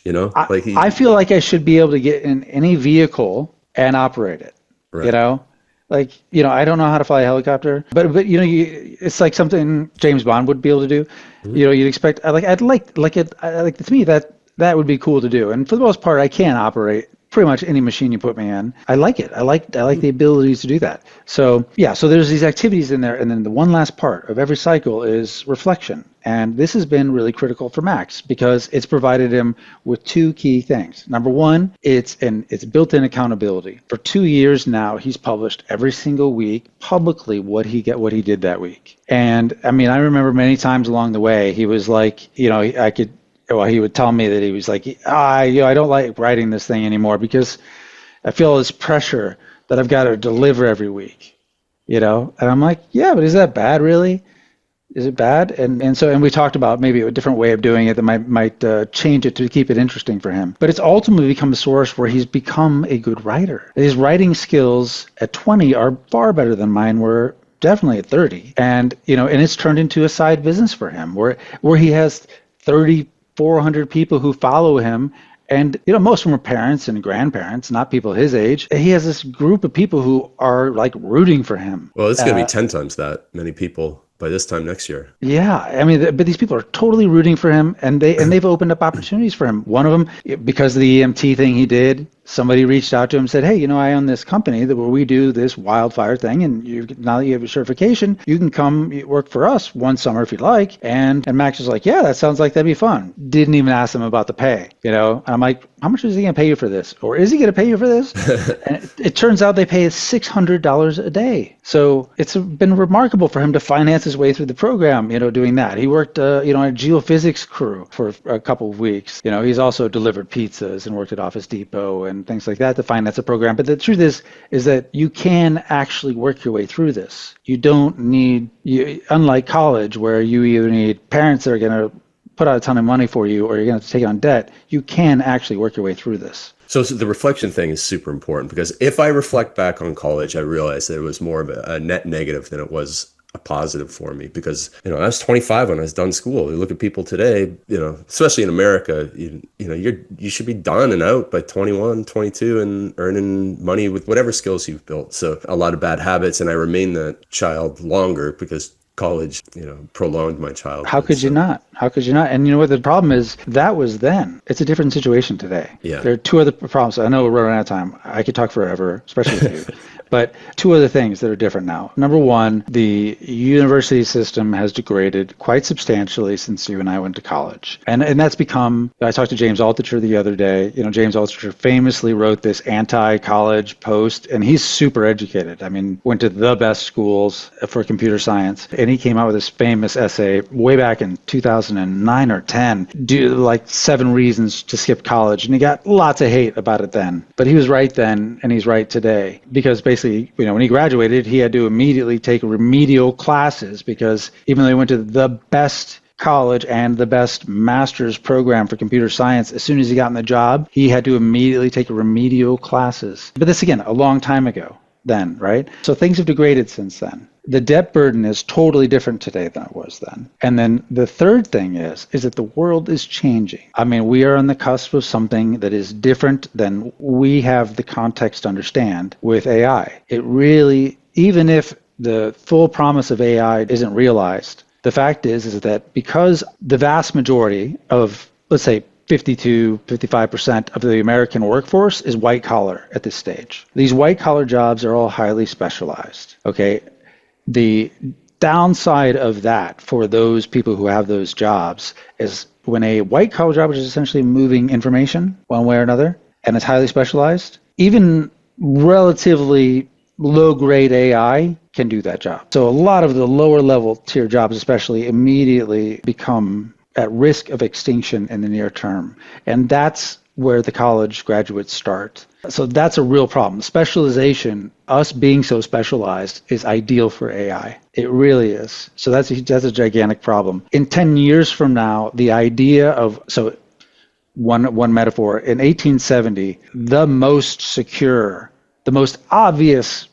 I feel like I should be able to get in any vehicle and operate it. Right. I don't know how to fly a helicopter, but it's like something James Bond would be able to do. Mm-hmm. You'd expect. To me that would be cool to do. And for the most part, I can operate pretty much any machine you put me in. I like it. I like the abilities to do that. So there's these activities in there, and then the one last part of every cycle is reflection. And this has been really critical for Max because it's provided him with two key things. Number one, it's built-in accountability. For 2 years now, he's published every single week publicly what he did that week. And I remember many times along the way, he was like, he would tell me that he was like, I don't like writing this thing anymore because I feel this pressure that I've got to deliver every week, And I'm like, yeah, but is that bad, really? Is it bad? And we talked about maybe a different way of doing it that might change it to keep it interesting for him. But it's ultimately become a source where he's become a good writer. His writing skills at 20 are far better than mine were definitely at 30. And it's turned into a side business for him where he has 400 people who follow him, and most of them are parents and grandparents, not people his age. He has this group of people who are like rooting for him. Well, it's going to be 10 times that many people by this time next year. Yeah, but these people are totally rooting for him, and they've opened up opportunities for him. One of them, because of the EMT thing he did, somebody reached out to him and said, hey, I own this company where we do this wildfire thing, and now that you have your certification, you can come work for us one summer if you'd like. And Max was like, yeah, that sounds like that'd be fun. Didn't even ask him about the pay, And I'm like, how much is he going to pay you for this? Or is he going to pay you for this? And it turns out they pay $600 a day. So it's been remarkable for him to finance his way through the program, doing that. He worked, on a geophysics crew for a couple of weeks. He's also delivered pizzas and worked at Office Depot and things like that to finance a program. But the truth is that you can actually work your way through this. You don't need, unlike college, where you either need parents that are going to put out a ton of money for you or you're going to take on debt, you can actually work your way through this. So the reflection thing is super important because if I reflect back on college, I realized that it was more of a net negative than it was a positive for me because, I was 25 when I was done school. You look at people today, especially in America, you should be done and out by 21, 22 and earning money with whatever skills you've built. So a lot of bad habits, and I remained that child longer because college, prolonged my childhood. How could you not? How could you not? And you know what the problem is? That was then. It's a different situation today. Yeah. There are two other problems. I know we're running out of time. I could talk forever, especially with you. But two other things that are different now. Number one, the university system has degraded quite substantially since you and I went to college. And that's become, I talked to James Altucher the other day. James Altucher famously wrote this anti-college post, and he's super educated. I mean, went to the best schools for computer science. And he came out with this famous essay way back in 2009 or 10, like 7 reasons to skip college. And he got lots of hate about it then. But he was right then, and he's right today. Because basically, when he graduated, he had to immediately take remedial classes because even though he went to the best college and the best master's program for computer science, as soon as he got in the job, he had to immediately take remedial classes. But this, again, a long time ago then, right? So things have degraded since then. The debt burden is totally different today than it was then. And then the third thing is that the world is changing. I mean, we are on the cusp of something that is different than we have the context to understand with AI. It really, even if the full promise of AI isn't realized, the fact is that because the vast majority of, let's say, 55% of the American workforce is white collar at this stage. These white collar jobs are all highly specialized, okay? The downside of that for those people who have those jobs is when a white collar job is essentially moving information one way or another, and it's highly specialized, even relatively low-grade AI can do that job. So a lot of the lower level tier jobs especially immediately become at risk of extinction in the near term. And that's where the college graduates start. So that's a real problem. Specialization, us being so specialized, is ideal for AI. It really is. So that's a gigantic problem. In 10 years from now, the idea of, so one metaphor, in 1870, the most secure, the most obvious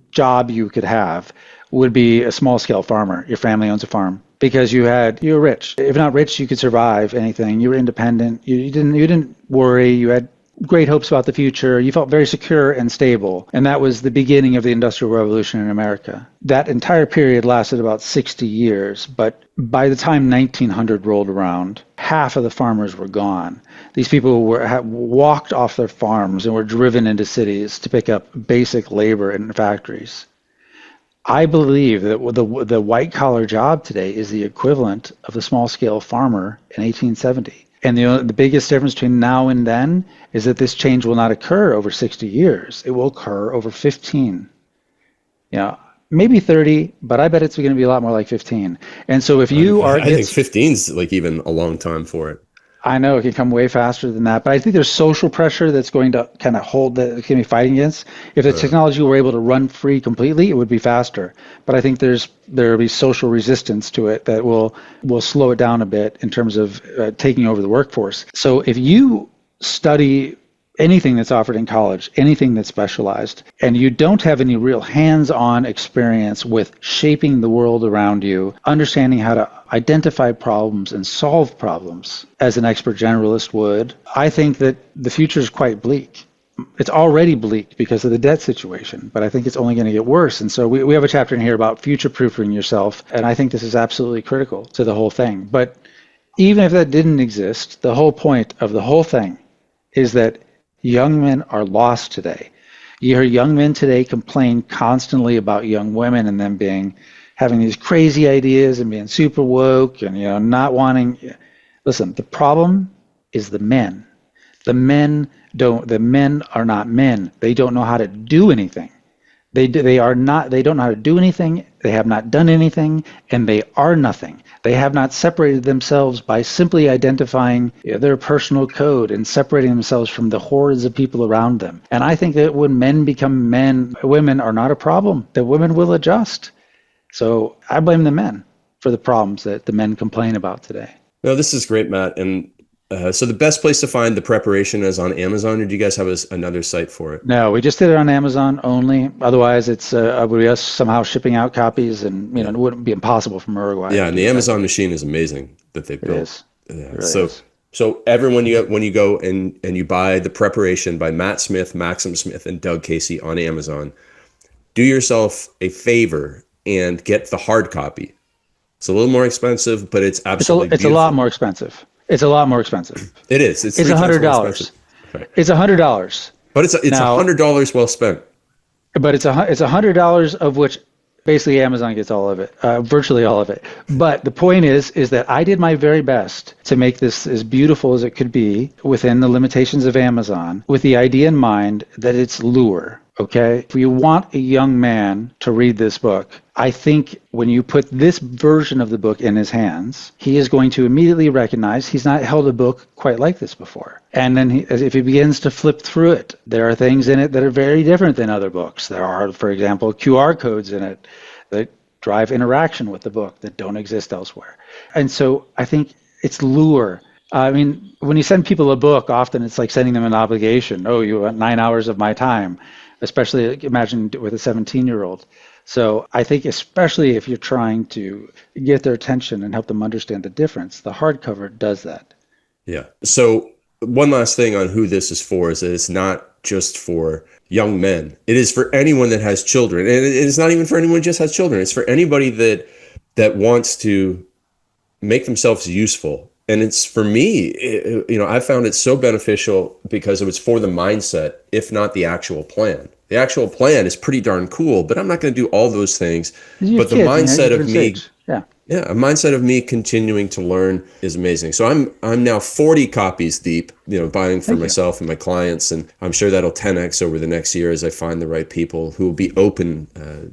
job you could have would be a small-scale farmer. Your family owns a farm. Because you were rich. If not rich, you could survive anything. You were independent. You didn't worry. You had great hopes about the future. You felt very secure and stable. And that was the beginning of the Industrial Revolution in America. That entire period lasted about 60 years. But by the time 1900 rolled around, half of the farmers were gone. These people walked off their farms and were driven into cities to pick up basic labor in factories. I believe that the white-collar job today is the equivalent of the small-scale farmer in 1870. And the biggest difference between now and then is that this change will not occur over 60 years. It will occur over 15. Maybe 30, but I bet it's going to be a lot more like 15. And so if you are... I think 15 is like even a long time for it. I know it can come way faster than that, but I think there's social pressure that's going to kind of hold that it's going to be fighting against. If the technology were able to run free completely, it would be faster. But I think there will be social resistance to it that will slow it down a bit in terms of taking over the workforce. So if you study anything that's offered in college, anything that's specialized, and you don't have any real hands-on experience with shaping the world around you, understanding how to identify problems and solve problems as an expert generalist would, I think that the future is quite bleak. It's already bleak because of the debt situation, but I think it's only going to get worse. And so we have a chapter in here about future-proofing yourself, and I think this is absolutely critical to the whole thing. But even if that didn't exist, the whole point of the whole thing is that young men are lost today. You hear young men today complain constantly about young women and them having these crazy ideas and being super woke and not wanting. Listen, the problem is the men. The men are not men. They don't know how to do anything. They don't know how to do anything. They have not done anything, and they are nothing. They have not separated themselves by simply identifying their personal code and separating themselves from the hordes of people around them. And I think that when men become men, women are not a problem, that women will adjust. So I blame the men for the problems that the men complain about today. No, this is great, Matt. And so the best place to find the preparation is on Amazon, or do you guys have another site for it? No, we just did it on Amazon only. Otherwise, it's we are somehow shipping out copies, and it wouldn't be impossible from Uruguay. Yeah, and the Amazon machine is amazing that they've built. It is. It really is. So everyone, when you go and you buy the preparation by Matt Smith, Maxim Smith, and Doug Casey on Amazon, do yourself a favor and get the hard copy. It's a little more expensive, but it's absolutely it's a lot more expensive. It's a lot more expensive. It is. It's $100. Right. It's $100. But it's $100 well spent. But it's $100 of which basically Amazon gets all of it, virtually all of it. But the point is that I did my very best to make this as beautiful as it could be within the limitations of Amazon, with the idea in mind that it's lure. Okay? If you want a young man to read this book, I think when you put this version of the book in his hands, he is going to immediately recognize he's not held a book quite like this before. And then if he begins to flip through it, there are things in it that are very different than other books. There are, for example, QR codes in it that drive interaction with the book that don't exist elsewhere. And so I think it's lure. I mean, when you send people a book, often it's like sending them an obligation. Oh, you want 9 hours of my time. Especially, imagine with a 17-year-old. So I think especially if you're trying to get their attention and help them understand the difference, the hardcover does that. Yeah. So one last thing on who this is for is that it's not just for young men. It is for anyone that has children. And it is not even for anyone who just has children. It's for anybody that wants to make themselves useful. And it's for me, I found it so beneficial because it was for the mindset, if not the actual plan. The actual plan is pretty darn cool, but I'm not going to do all those things. But the mindset of me, a mindset of me continuing to learn is amazing. So I'm now 40 copies deep, buying for myself and my clients, and I'm sure that'll 10x over the next year as I find the right people who will be open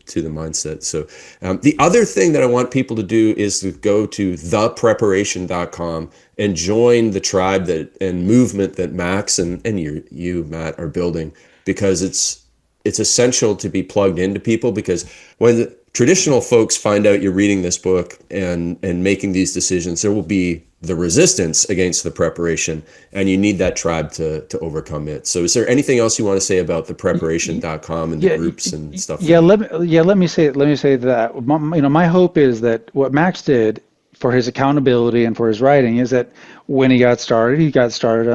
to the mindset. So the other thing that I want people to do is to go to thepreparation.com and join the tribe and movement that Max and you, Matt, are building, because it's essential to be plugged into people, because when the traditional folks find out you're reading this book and making these decisions, there will be the resistance against the preparation, and you need that tribe to overcome it. So is there anything else you want to say about the preparation.com and the groups and stuff? Let me say that my hope is that what Max did for his accountability and for his writing is that when he got started on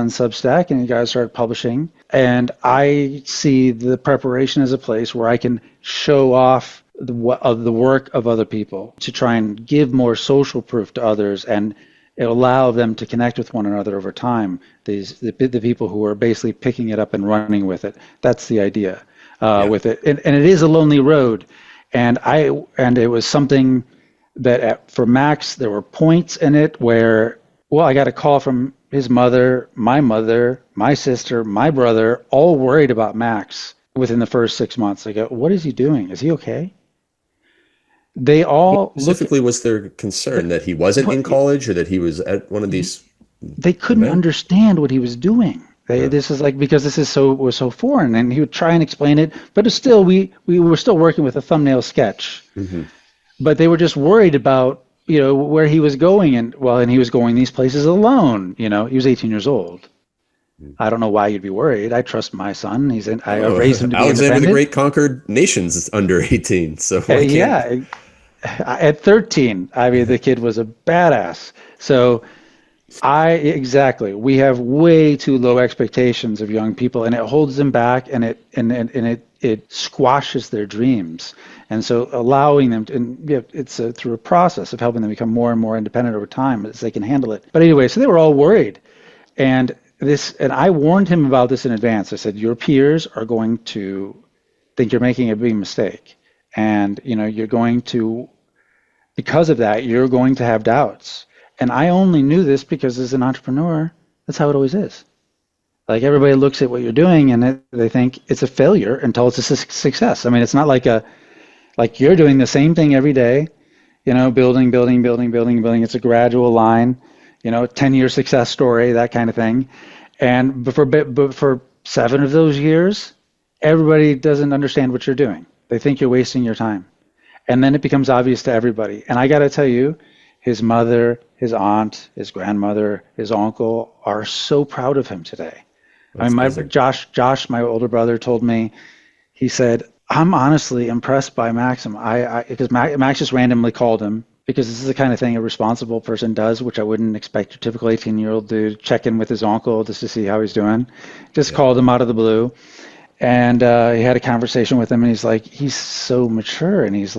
Substack and he got started publishing. And I see the preparation as a place where I can show off the work of other people, to try and give more social proof to others and allow them to connect with one another over time. The people who are basically picking it up and running with it. That's the idea with it. And it is a lonely road. And it was something that for Max, there were points in it where, I got a call from his mother, my sister, my brother, all worried about Max within the first 6 months. I go, what is he doing? Is he okay? They all what specifically was their concern, that he wasn't in college or that he was at one of these? They couldn't understand what he was doing. This is because this is was so foreign, and he would try and explain it, but it's still we were still working with a thumbnail sketch. Mm-hmm. But they were just worried about where he was going, and he was going these places alone. He was 18 years old. I don't know why you'd be worried. I trust my son. I raised him to be Alexander independent. the Great conquered nations under 18. So at 13, the kid was a badass. So we have way too low expectations of young people, and it holds them back, and it squashes their dreams. And so allowing them to, it's through a process of helping them become more and more independent over time as they can handle it. But anyway, so they were all worried. And I warned him about this in advance. I said, your peers are going to think you're making a big mistake. And, you're going to, because of that, you're going to have doubts. And I only knew this because as an entrepreneur, that's how it always is. Like, everybody looks at what you're doing and they think it's a failure until it's a success. It's not like you're doing the same thing every day, building. It's a gradual line, 10-year success story, that kind of thing. And for 7 of those years, everybody doesn't understand what you're doing. They think you're wasting your time. And then it becomes obvious to everybody. And I got to tell you, his mother, his aunt, his grandmother, his uncle are so proud of him today. Josh, my older brother, told me, he said, I'm honestly impressed by Maxim. Because Max just randomly called him, because this is the kind of thing a responsible person does, which I wouldn't expect your typical 18-year-old to check in with his uncle just to see how he's doing. Just called him out of the blue. And he had a conversation with him, and he's like, he's so mature. And he's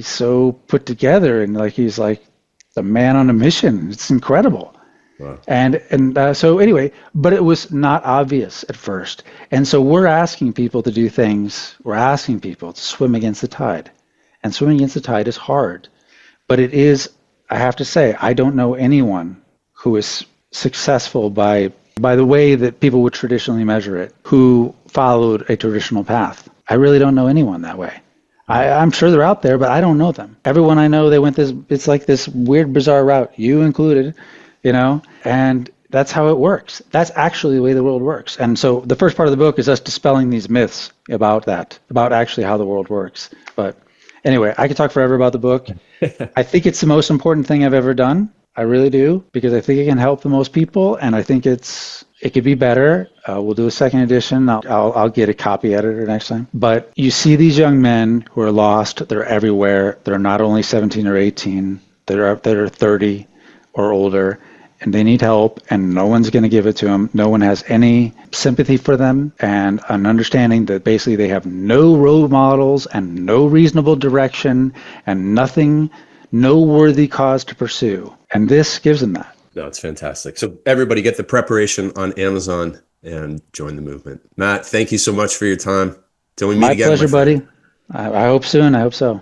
He's so put together, and like he's like the man on a mission. It's incredible. Wow. So anyway, but it was not obvious at first. And so we're asking people to do things. We're asking people to swim against the tide. And swimming against the tide is hard. But it is, I have to say, I don't know anyone who is successful by the way that people would traditionally measure it, who followed a traditional path. I really don't know anyone that way. I'm sure they're out there, but I don't know them. Everyone I know, they went it's like this weird, bizarre route, you included, and that's how it works. That's actually the way the world works. And so the first part of the book is us dispelling these myths about actually how the world works. But anyway, I could talk forever about the book. I think it's the most important thing I've ever done. I really do, because I think it can help the most people, and I think it could be better. We'll do a second edition. I'll get a copy editor next time. But you see these young men who are lost. They're everywhere. They're not only 17 or 18. They're 30 or older, and they need help, and no one's going to give it to them. No one has any sympathy for them, and an understanding that basically they have no role models and no reasonable direction and no worthy cause to pursue. And this gives them that. No, it's fantastic. So everybody get the preparation on Amazon and join the movement. Matt, thank you so much for your time. Till we meet again. My pleasure, buddy. I hope soon. I hope so.